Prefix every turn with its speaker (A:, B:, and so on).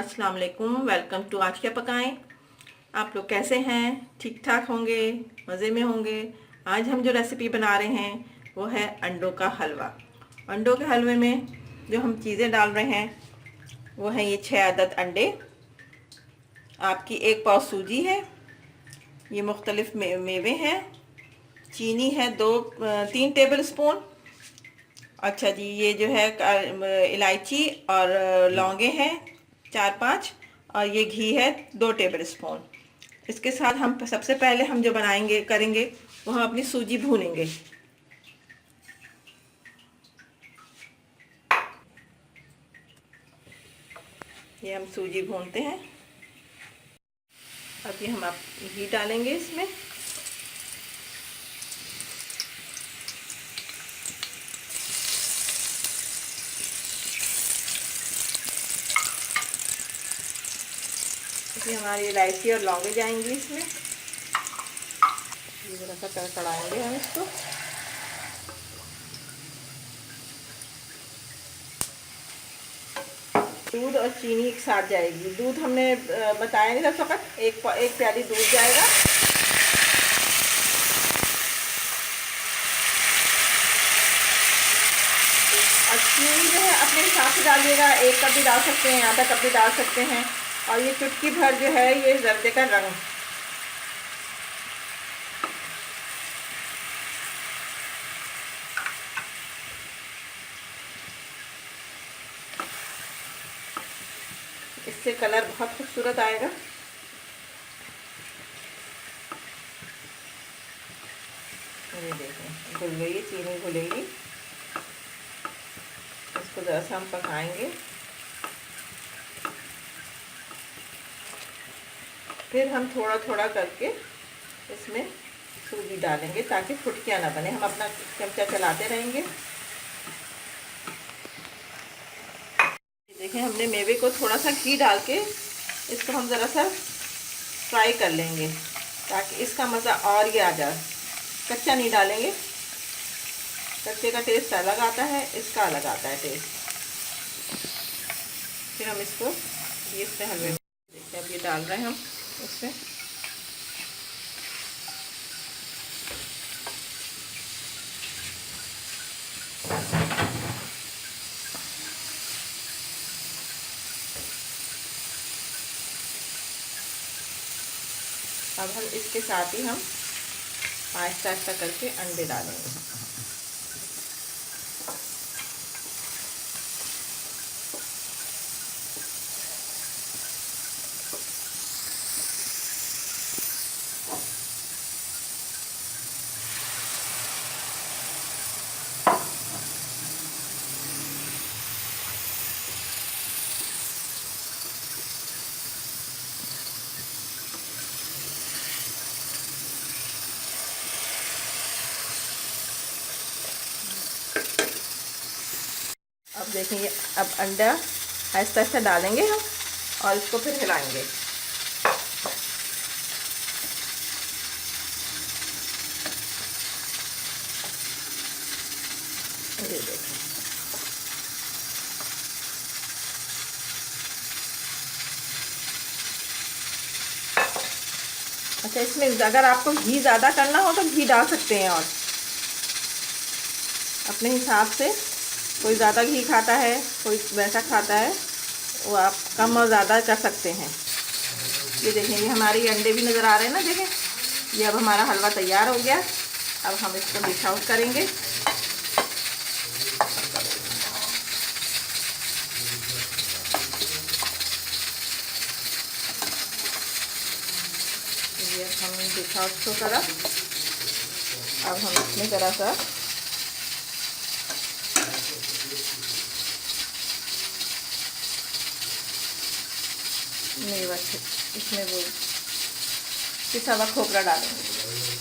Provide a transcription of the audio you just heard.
A: अस्सलाम वालेकुम। Welcome to आज क्या पकाएं। आप लोग कैसे हैं? ठीक ठाक होंगे, मज़े में होंगे। आज हम जो रेसिपी बना रहे हैं वो है अंडों का हलवा। अंडों के हलवे में जो हम चीज़ें डाल रहे हैं वो है ये 6 अदद अंडे, आपकी 1 पाव सूजी है, ये मुख्तलिफ मेवे हैं, चीनी है 3 टेबल स्पून। अच्छा जी, ये जो है इलायची और लौंगे हैं 4-5, और ये घी है 2 टेबल स्पून। इसके साथ हम सबसे पहले हम जो करेंगे वो हम अपनी सूजी भूनेंगे। ये हम सूजी भूनते हैं। अब ये हम घी डालेंगे इसमें। इसमें हमारी इलायची और लौंगे जाएंगी इसमें। ये थोड़ा सा कड़कड़ाएंगे हम इसको। दूध और चीनी एक साथ जाएगी। दूध हमने बताया नहीं था, फकत एक प्याली दूध जाएगा। और चीनी जो है अपने हिसाब से डालिएगा, 1 कप भी डाल सकते हैं, आधा कप भी डाल सकते हैं। और ये चुटकी भर जो है ये जर्दे का रंग। इससे कलर बहुत खूबसूरत आएगा। ये देखें, घुल गई, चीनी घुलेगी। इसको ज़रा सा हम पकाएंगे। फिर हम थोड़ा थोड़ा करके इसमें सूजी डालेंगे ताकि फुटकियाँ ना बने। हम अपना चमचा चलाते रहेंगे। देखें, हमने मेवे को थोड़ा सा घी डाल के इसको हम ज़रा सा फ्राई कर लेंगे ताकि इसका मज़ा और ये आ जाए। कच्चा नहीं डालेंगे, कच्चे का टेस्ट अलग आता है, इसका अलग आता है टेस्ट। फिर हम इसको इसमें हलवे देखिए अब ये डाल रहे हैं हम इसमें। अब हम इसके साथ ही हम आहिस्ता आहिस्ता करके अंडे डालेंगे। अब देखेंगे, अब अंडा आहिस्ता आहिस्ता डालेंगे हम और इसको फिर हिलाएंगे। ये देखें, अच्छा इसमें अगर आपको घी ज़्यादा करना हो तो घी डाल सकते हैं, और अपने हिसाब से। कोई ज़्यादा घी खाता है, कोई वैसा खाता है, वो आप कम और ज़्यादा कर सकते हैं। ये देखें, ये हमारे अंडे भी नज़र आ रहे हैं ना, देखें। ये अब हमारा हलवा तैयार हो गया। अब हम इसको डिश आउट करेंगे। ये हम डिश आउट को करा। अब हम इसमें ज़रा सा मेवा, इसमें वो पिसा हुआ खोपरा डालेंगे।